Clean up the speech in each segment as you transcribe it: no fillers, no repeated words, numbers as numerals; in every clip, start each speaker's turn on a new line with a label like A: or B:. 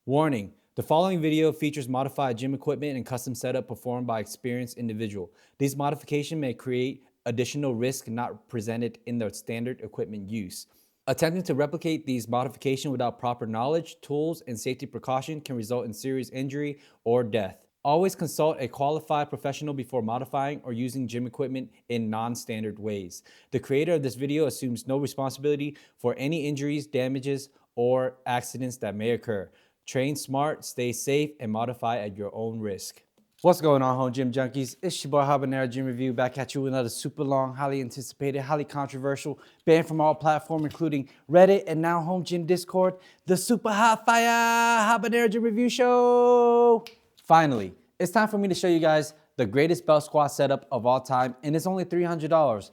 A: Warning, the following video features modified gym equipment and custom setup performed by experienced individual. These modifications may create additional risk not presented in the standard equipment use. Attempting to replicate these modifications without proper knowledge, tools, and safety precaution can result in serious injury or death. Always consult a qualified professional before modifying or using gym equipment in non-standard ways. The creator of this video assumes no responsibility for any injuries, damages, or accidents that may occur. Train smart, stay safe, and modify at your own risk. What's going on, home gym junkies? It's your boy Habanero Gym Review back at you with another super long, highly anticipated, highly controversial, banned from all platforms, including Reddit and now home gym Discord, the super hot fire Habanero Gym Review show. Finally, it's time for me to show you guys the greatest belt squat setup of all time, and it's only $300.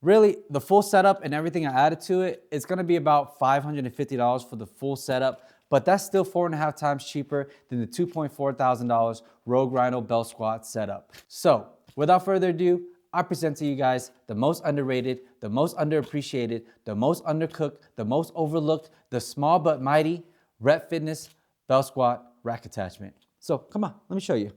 A: Really, the full setup and everything I added to it, it's gonna be about $550 for the full setup, but that's still 4.5 times cheaper than the $2,400 Rogue Rhino belt squat setup. So, without further ado, I present to you guys the most underrated, the most underappreciated, the most undercooked, the most overlooked, the small but mighty Rep Fitness belt squat rack attachment. So, come on, let me show you.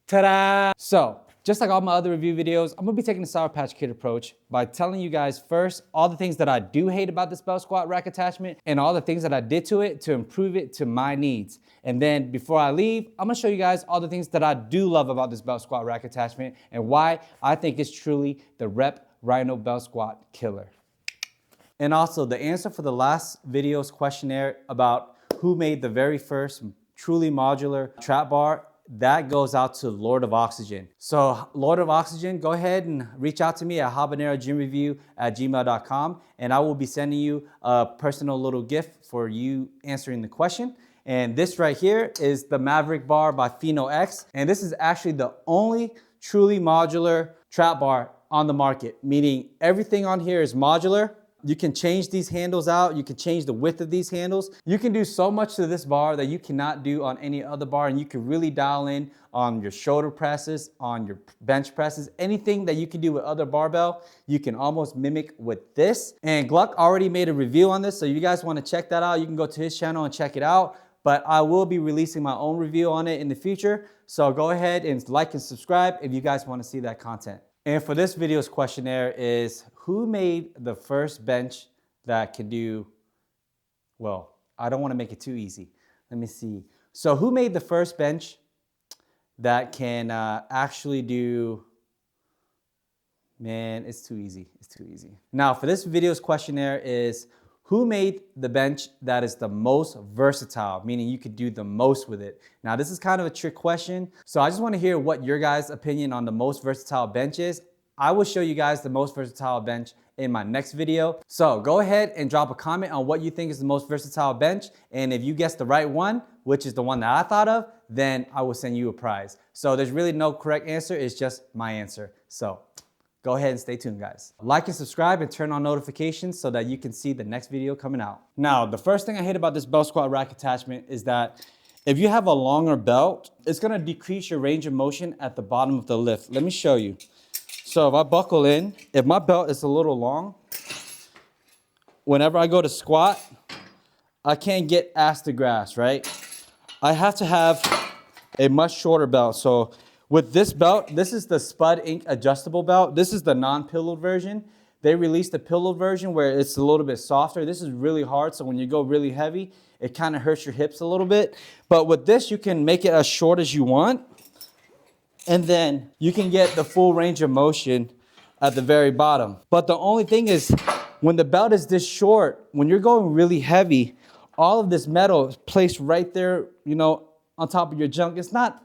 A: Ta-da! So, just like all my other review videos, I'm gonna be taking the Sour Patch Kid approach by telling you guys first all the things that I do hate about this belt squat rack attachment and all the things that I did to it to improve it to my needs. And then before I leave, I'm gonna show you guys all the things that I do love about this belt squat rack attachment and why I think it's truly the Rep Rhino belt squat killer. And also the answer for the last video's questionnaire about who made the very first truly modular trap bar, that goes out to Lord of Oxygen. So Lord of Oxygen, go ahead and reach out to me at habanerogymreview@gmail.com and I will be sending you a personal little gift for you answering the question. And this right here is the Maverick bar by Pheno X. And this is actually the only truly modular trap bar on the market, meaning everything on here is modular. You can change these handles out. You can change the width of these handles. You can do so much to this bar that you cannot do on any other bar, and you can really dial in on your shoulder presses, on your bench presses, anything that you can do with other barbell, you can almost mimic with this. And Gluck already made a review on this, so you guys want to check that out, you can go to his channel and check it out. But I will be releasing my own review on it in the future. So go ahead and like and subscribe if you guys want to see that content. And for this video's questionnaire is, who made the first bench that can do, well, I don't want to make it too easy. Let me see. So who made the first bench that can actually do, man, it's too easy. It's too easy. Now for this video's questionnaire is, who made the bench that is the most versatile, meaning you could do the most with it? Now, this is kind of a trick question, so I just want to hear what your guys' opinion on the most versatile bench is. I will show you guys the most versatile bench in my next video. So go ahead and drop a comment on what you think is the most versatile bench, and if you guess the right one, which is the one that I thought of, then I will send you a prize. So there's really no correct answer, it's just my answer. So go ahead and stay tuned, guys. Like and subscribe and turn on notifications so that you can see the next video coming out. Now, the first thing I hate about this belt squat rack attachment is that If you have a longer belt, it's gonna decrease your range of motion at the bottom of the lift. Let me show you. So if I buckle in, if my belt is a little long, whenever I go to squat, I can't get ass to grass, right? I have to have a much shorter belt. So with this belt, this is the Spud Inc. adjustable belt. This is the non-pillowed version. They released the pillowed version where it's a little bit softer. This is really hard, so when you go really heavy, it kind of hurts your hips a little bit. But with this, you can make it as short as you want, and then you can get the full range of motion at the very bottom. But the only thing is, when the belt is this short, when you're going really heavy, all of this metal is placed right there, you know, on top of your junk. It's not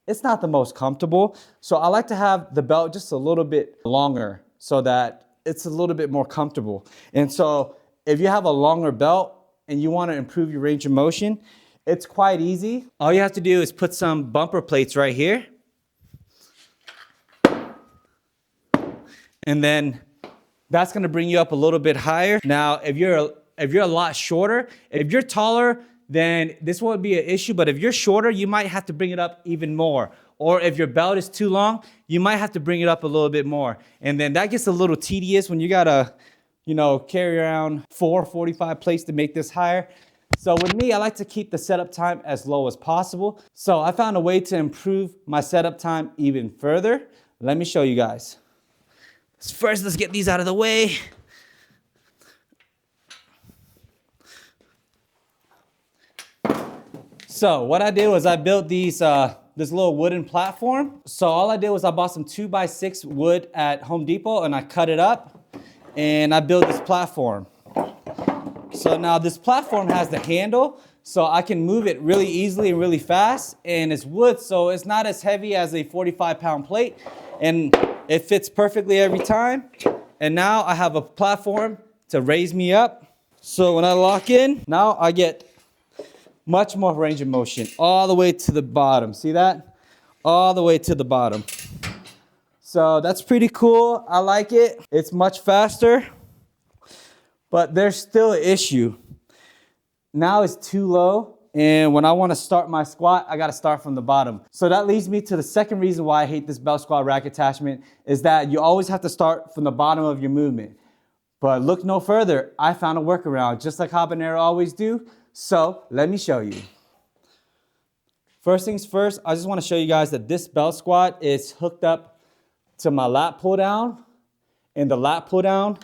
A: the most comfortable. So I like to have the belt just a little bit longer so that it's a little bit more comfortable. And so if you have a longer belt and you want to improve your range of motion, it's quite easy. All you have to do is put some bumper plates right here. And then that's going to bring you up a little bit higher. Now, if you're a lot shorter, if you're taller, then this won't be an issue. But if you're shorter, you might have to bring it up even more. Or if your belt is too long, you might have to bring it up a little bit more. And then that gets a little tedious when you gotta, you know, carry around 445 plates to make this higher. So with me, I like to keep the setup time as low as possible. So I found a way to improve my setup time even further. Let me show you guys. First, let's get these out of the way. So what I did was I built these this little wooden platform. So all I did was I bought some 2x6 wood at Home Depot and I cut it up and I built this platform. So now this platform has the handle, so I can move it really easily and really fast, and it's wood, so it's not as heavy as a 45-pound plate, and it fits perfectly every time. And now I have a platform to raise me up. So when I lock in, now I get much more range of motion all the way to the bottom. See that? All the way to the bottom. So that's pretty cool. I like it. It's much faster, but there's still an issue. Now it's too low, and when I want to start my squat, I got to start from the bottom. So that leads me to the second reason why I hate this belt squat rack attachment, is that you always have to start from the bottom of your movement. But look no further. I found a workaround, just like Habanero always do. So let me show you. First things first, I just want to show you guys that this belt squat is hooked up to my lat pull down, and the lat pull down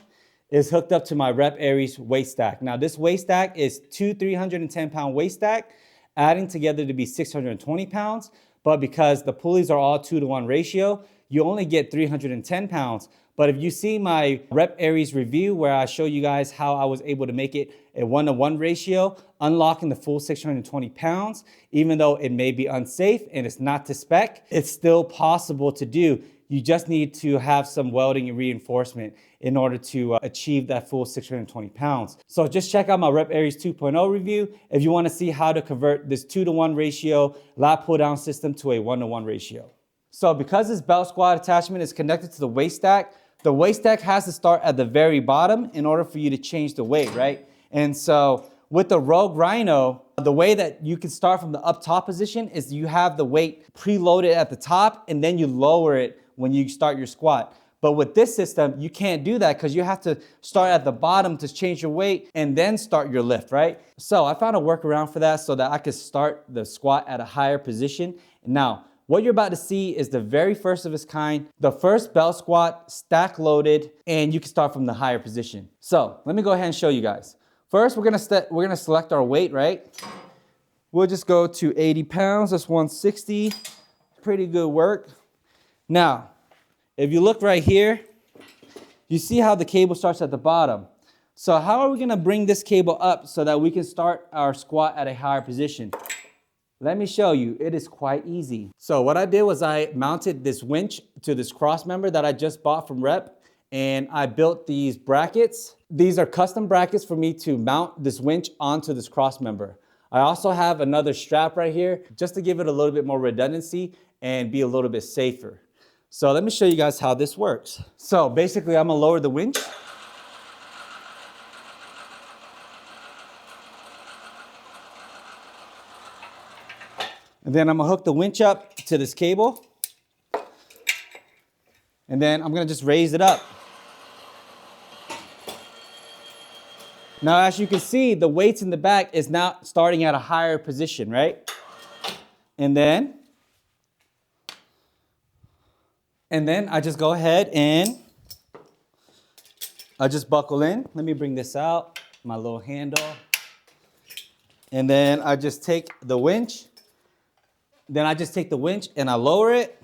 A: is hooked up to my Rep Aries weight stack. Now this weight stack is two 310-pound weight stack, adding together to be 620 pounds. But because the pulleys are all 2-to-1 ratio, you only get 310 pounds. But if you see my Rep Aries review where I show you guys how I was able to make it a 1-to-1 ratio, unlocking the full 620 pounds, even though it may be unsafe and it's not to spec, it's still possible to do. You just need to have some welding and reinforcement in order to achieve that full 620 pounds. So just check out my Rep Aries 2.0 review if you want to see how to convert this 2-to-1 ratio lat pull down system to a 1-to-1 ratio. So because this belt squat attachment is connected to the weight stack has to start at the very bottom in order for you to change the weight, right? And so with the Rogue Rhino, the way that you can start from the up top position is you have the weight preloaded at the top and then you lower it when you start your squat. But with this system, you can't do that because you have to start at the bottom to change your weight and then start your lift, right? So I found a workaround for that so that I could start the squat at a higher position. Now, what you're about to see is the very first of its kind, the first belt squat, stack loaded, and you can start from the higher position. So let me go ahead and show you guys. First, we're gonna select our weight, right? We'll just go to 80 pounds, that's 160, pretty good work. Now, if you look right here, you see how the cable starts at the bottom. So how are we gonna bring this cable up so that we can start our squat at a higher position? Let me show you, it is quite easy. So what I did was I mounted this winch to this cross member that I just bought from Rep, and I built these brackets. These are custom brackets for me to mount this winch onto this cross member. I also have another strap right here just to give it a little bit more redundancy and be a little bit safer. So let me show you guys how this works. So basically I'm gonna lower the winch. And then I'm gonna hook the winch up to this cable. And then I'm gonna just raise it up. Now, as you can see, the weights in the back is now starting at a higher position, right? And then I just go ahead and I just buckle in. Let me bring this out, my little handle. And then I just take the winch. Then I just take the winch and I lower it.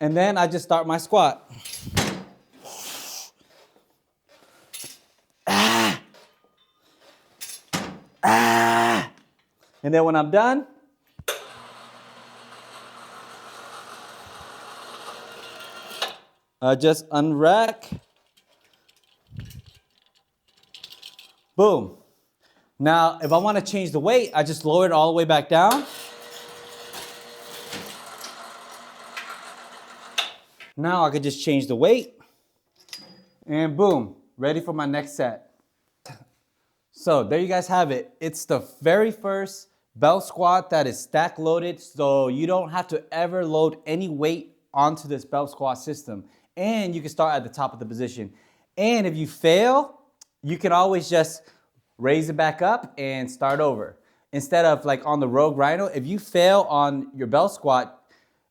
A: And then I just start my squat. And then when I'm done, I just unrack. Boom. Now, if I want to change the weight, I just lower it all the way back down. Now I could just change the weight. And boom, ready for my next set. So there you guys have it. It's the very first belt squat that is stack loaded, so you don't have to ever load any weight onto this belt squat system. And you can start at the top of the position. And if you fail, you can always just raise it back up and start over. Instead of like on the Rogue Rhino, if you fail on your belt squat,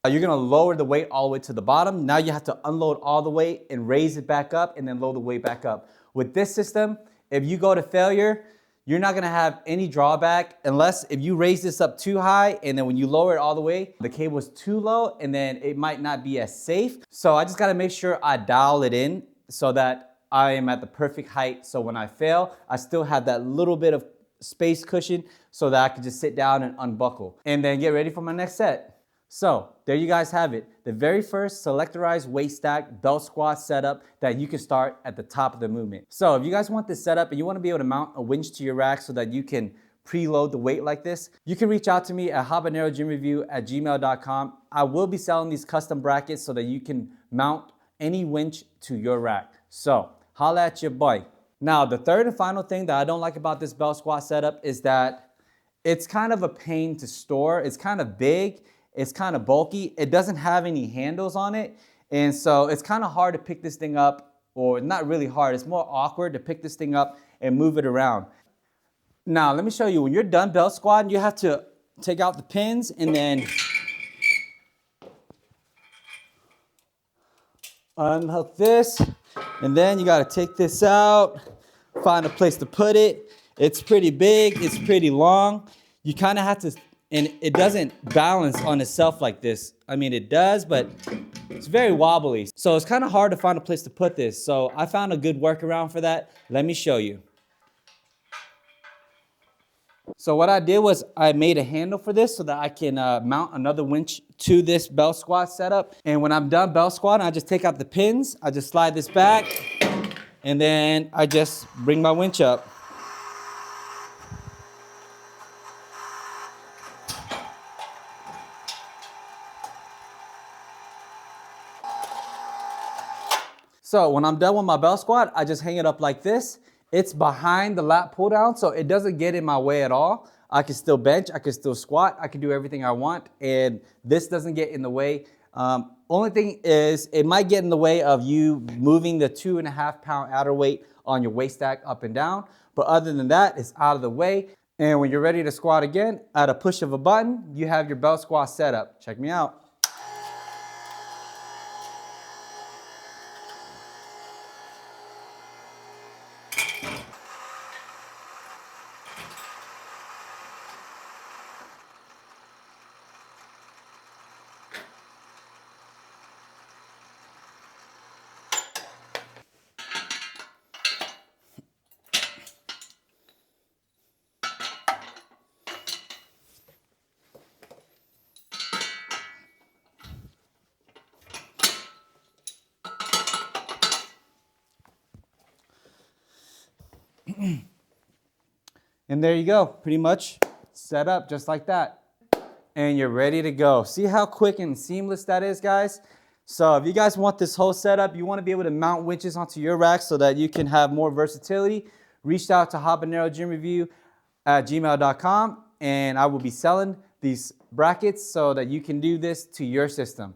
A: you're gonna lower the weight all the way to the bottom. Now you have to unload all the weight and raise it back up and then load the weight back up. With this system, if you go to failure, you're not gonna have any drawback unless if you raise this up too high and then when you lower it all the way, the cable is too low and then it might not be as safe. So I just gotta make sure I dial it in so that I am at the perfect height. So when I fail, I still have that little bit of space cushion so that I can just sit down and unbuckle and then get ready for my next set. So there you guys have it. The very first selectorized weight stack belt squat setup that you can start at the top of the movement. So if you guys want this setup and you want to be able to mount a winch to your rack so that you can preload the weight like this, you can reach out to me at habanerogymreview@gmail.com. I will be selling these custom brackets so that you can mount any winch to your rack. So holla at your boy. Now, the third and final thing that I don't like about this belt squat setup is that it's kind of a pain to store. It's kind of big. It's kind of bulky. It doesn't have any handles on it. And so it's kind of hard to pick this thing up, or not really hard. It's more awkward to pick this thing up and move it around. Now, let me show you. When you're done belt squatting, you have to take out the pins and then unhook this. And then you got to take this out, find a place to put it. It's pretty big. It's pretty long. You kind of have to. And it doesn't balance on itself like this. I mean, it does, but it's very wobbly. So it's kind of hard to find a place to put this. So I found a good workaround for that. Let me show you. So what I did was I made a handle for this so that I can mount another winch to this belt squat setup. And when I'm done belt squatting, I just take out the pins. I just slide this back. And then I just bring my winch up. So when I'm done with my belt squat, I just hang it up like this. It's behind the lat pull down, so it doesn't get in my way at all. I can still bench, I can still squat, I can do everything I want, and this doesn't get in the way. Only thing is, it might get in the way of you moving the 2.5 pound outer weight on your waist stack up and down, but other than that, it's out of the way. And when you're ready to squat again, at a push of a button, you have your belt squat set up. Check me out. And there you go, pretty much set up just like that. And you're ready to go. See how quick and seamless that is, guys? So if you guys want this whole setup, you want to be able to mount winches onto your rack so that you can have more versatility, reach out to habanerogymreview@gmail.com, and I will be selling these brackets so that you can do this to your system.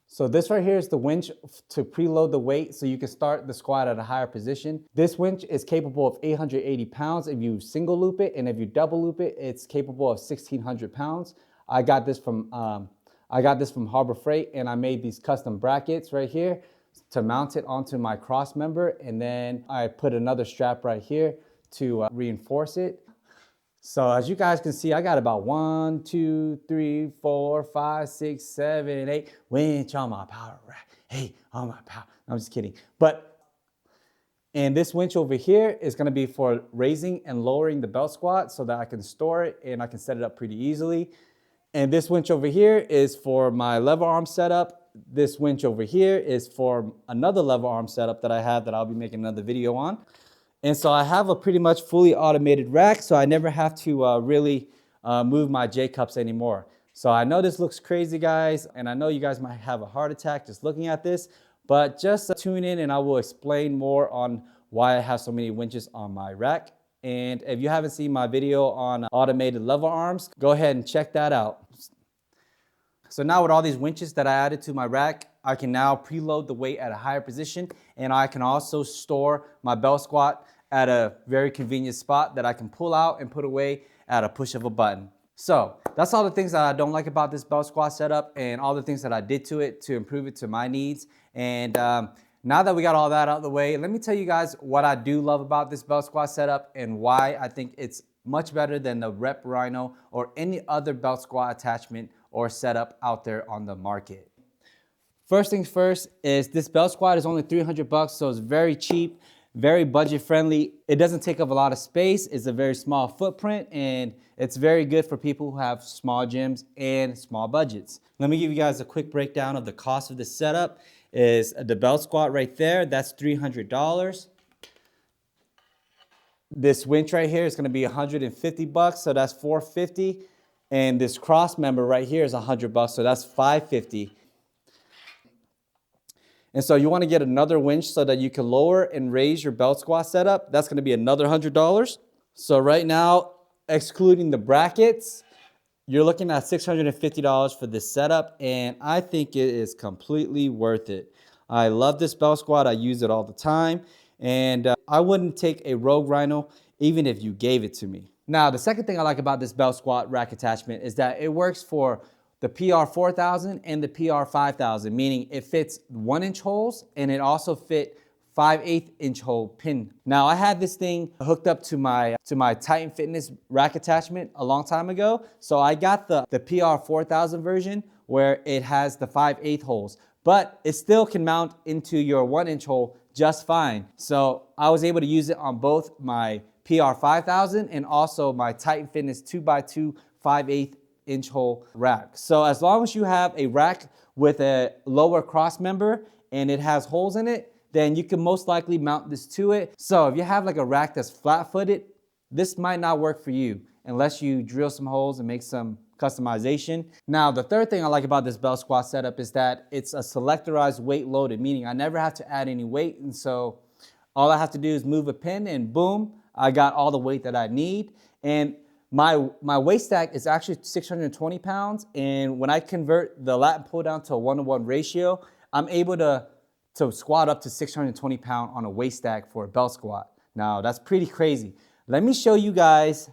A: So this right here is the winch to preload the weight so you can start the squat at a higher position. This winch is capable of 880 pounds if you single loop it, and if you double loop it, it's capable of 1,600 pounds. I got this from Harbor Freight, and I made these custom brackets right here to mount it onto my cross member, and then I put another strap right here to reinforce it. So as you guys can see, I got about 1, 2, 3, 4, 5, 6, 7, 8 winch on my power rack. Hey, on my power. I'm just kidding. And this winch over here is going to be for raising and lowering the belt squat so that I can store it and I can set it up pretty easily. And this winch over here is for my lever arm setup. This winch over here is for another lever arm setup that I have that I'll be making another video on. And so I have a pretty much fully automated rack, so I never have to really move my J-cups anymore. So I know this looks crazy, guys, and I know you guys might have a heart attack just looking at this, but just tune in and I will explain more on why I have so many winches on my rack. And if you haven't seen my video on automated lever arms, go ahead and check that out. So now with all these winches that I added to my rack, I can now preload the weight at a higher position, and I can also store my belt squat at a very convenient spot that I can pull out and put away at a push of a button. So that's all the things that I don't like about this belt squat setup and all the things that I did to it to improve it to my needs. And now that we got all that out of the way, let me tell you guys what I do love about this belt squat setup and why I think it's much better than the Rep Rhino or any other belt squat attachment or setup out there on the market. First things first is this belt squat is only 300 bucks, so it's very cheap, very budget friendly. It doesn't take up a lot of space. It's a very small footprint, and it's very good for people who have small gyms and small budgets. Let me give you guys a quick breakdown of the cost of this setup. Is the belt squat right there, that's $300. This winch right here is gonna be 150 bucks, so that's 450. And this cross member right here is 100 bucks, so that's 550. And so you want to get another winch so that you can lower and raise your belt squat setup. That's going to be another $100. So right now, excluding the brackets, you're looking at $650 for this setup, and I think it is completely worth it. I love this belt squat. I use it all the time, and I wouldn't take a Rogue Rhino even if you gave it to me. Now, the second thing I like about this belt squat rack attachment is that it works for the PR4000 and the PR5000, meaning it fits 1-inch holes and it also fit 5/8-inch hole pin. Now, I had this thing hooked up to my Titan Fitness rack attachment a long time ago, so I got the PR4000 version where it has the 5/8 holes, but it still can mount into your 1-inch hole just fine. So I was able to use it on both my PR5000 and also my Titan Fitness 2x2 5/8-inch hole rack. So as long as you have a rack with a lower cross member and it has holes in it, then you can most likely mount this to it. So if you have like a rack that's flat-footed, this might not work for you unless you drill some holes and make some customization. Now, the third thing I like about this belt squat setup is that it's a selectorized weight loaded, meaning I never have to add any weight. And so all I have to do is move a pin and boom, I got all the weight that I need. And my weight stack is actually 620 pounds. And when I convert the lat and pull down to a 1-to-1 ratio, I'm able to squat up to 620 pounds on a weight stack for a belt squat. Now, that's pretty crazy. Let me show you guys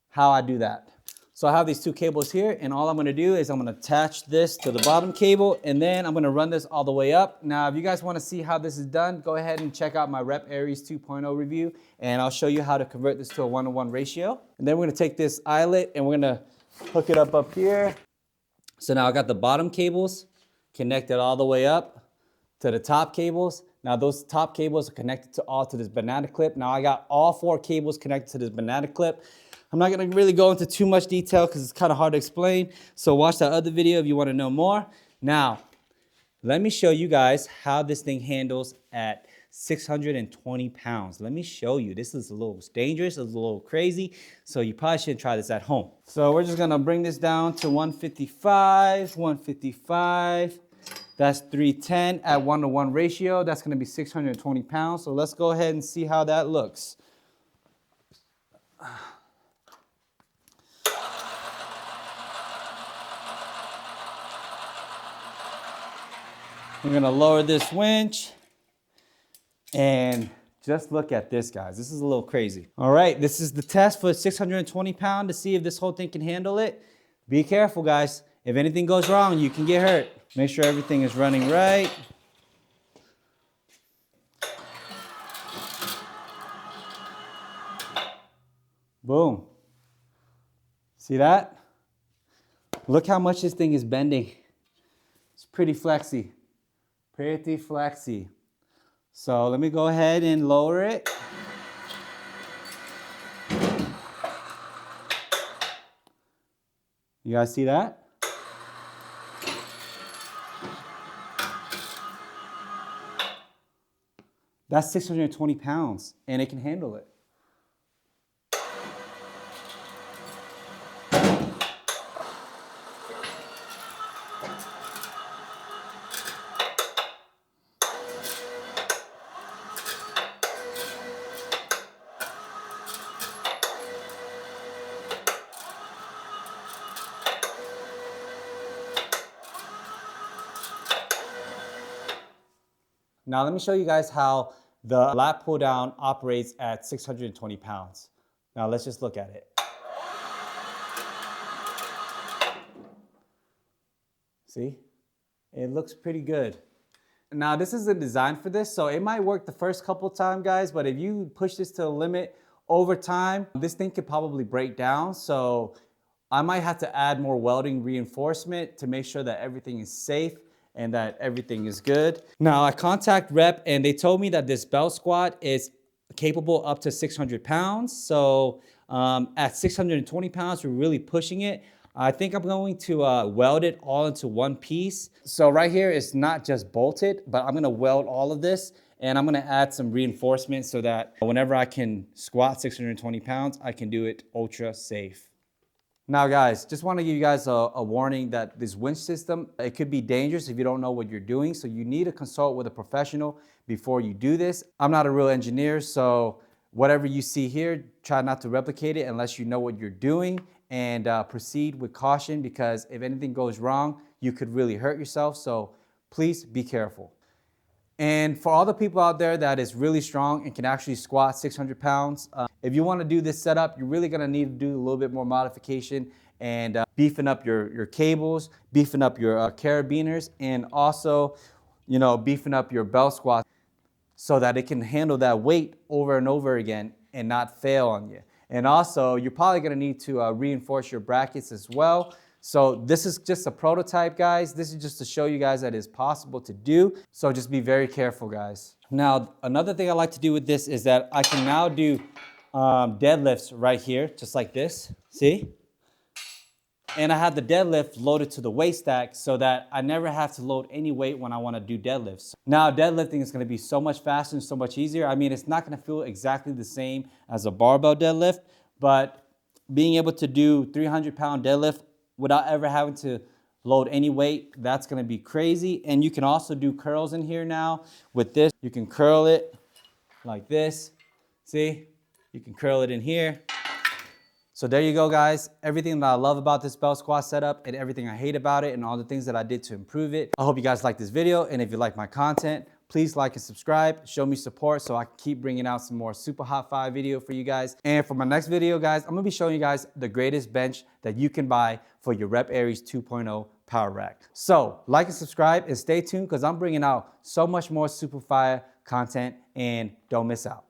A: how I do that. So I have these two cables here, and all I'm gonna do is I'm gonna attach this to the bottom cable, and then I'm gonna run this all the way up. Now, if you guys wanna see how this is done, go ahead and check out my Rep Aries 2.0 review, and I'll show you how to convert this to a 1-to-1 ratio. And then we're gonna take this eyelet and we're gonna hook it up here. So now I got the bottom cables connected all the way up to the top cables. Now those top cables are connected to this banana clip. Now I got all 4 cables connected to this banana clip. I'm not gonna really go into too much detail because it's kind of hard to explain. So watch that other video if you wanna know more. Now, let me show you guys how this thing handles at 620 pounds. Let me show you. This is a little dangerous, it's a little crazy, so you probably shouldn't try this at home. So we're just gonna bring this down to 155, 155. That's 310 at 1-to-1 ratio. That's gonna be 620 pounds. So let's go ahead and see how that looks. We're gonna lower this winch and just look at this, guys. This is a little crazy. All right, this is the test for 620 pound to see if this whole thing can handle it. Be careful, guys. If anything goes wrong, you can get hurt. Make sure everything is running right. Boom. See that? Look how much this thing is bending. It's pretty flexy. Pretty flexy. So let me go ahead and lower it. You guys see that? That's 620 pounds and it can handle it. Now let me show you guys how the lat pull down operates at 620 pounds. Now let's just look at it. See? It looks pretty good. Now this isn't designed for this, so it might work the first couple times, guys, but if you push this to the limit over time, this thing could probably break down. So I might have to add more welding reinforcement to make sure that everything is safe and that everything is good. Now I contact rep and they told me that this belt squat is capable up to 600 pounds. So at 620 pounds, we're really pushing it. I think I'm going to weld it all into one piece. So right here, it's not just bolted, but I'm gonna weld all of this and I'm gonna add some reinforcement so that whenever I can squat 620 pounds, I can do it ultra safe. Now guys, just want to give you guys a warning that this winch system, it could be dangerous if you don't know what you're doing. So you need to consult with a professional before you do this. I'm not a real engineer, so whatever you see here, try not to replicate it unless you know what you're doing, and proceed with caution, because if anything goes wrong, you could really hurt yourself. So please be careful. And for all the people out there that is really strong and can actually squat 600 pounds, if you want to do this setup, you're really going to need to do a little bit more modification and beefing up your cables, beefing up your carabiners, and also, beefing up your belt squat so that it can handle that weight over and over again and not fail on you. And also, you're probably going to need to reinforce your brackets as well. So this is just a prototype, guys. This is just to show you guys that it's possible to do. So just be very careful, guys. Now, another thing I like to do with this is that I can now do deadlifts right here, just like this, see? And I have the deadlift loaded to the weight stack so that I never have to load any weight when I want to do deadlifts. Now, deadlifting is going to be so much faster and so much easier. I mean, it's not going to feel exactly the same as a barbell deadlift, but being able to do 300-pound deadlift without ever having to load any weight, that's gonna be crazy. And you can also do curls in here now. With this, you can curl it like this. See? You can curl it in here. So there you go, guys. Everything that I love about this belt squat setup and everything I hate about it and all the things that I did to improve it. I hope you guys like this video, and if you like my content, please like and subscribe, show me support so I can keep bringing out some more super hot fire video for you guys. And for my next video, guys, I'm gonna be showing you guys the greatest bench that you can buy for your Rep Aries 2.0 power rack. So like and subscribe and stay tuned, because I'm bringing out so much more super fire content, and don't miss out.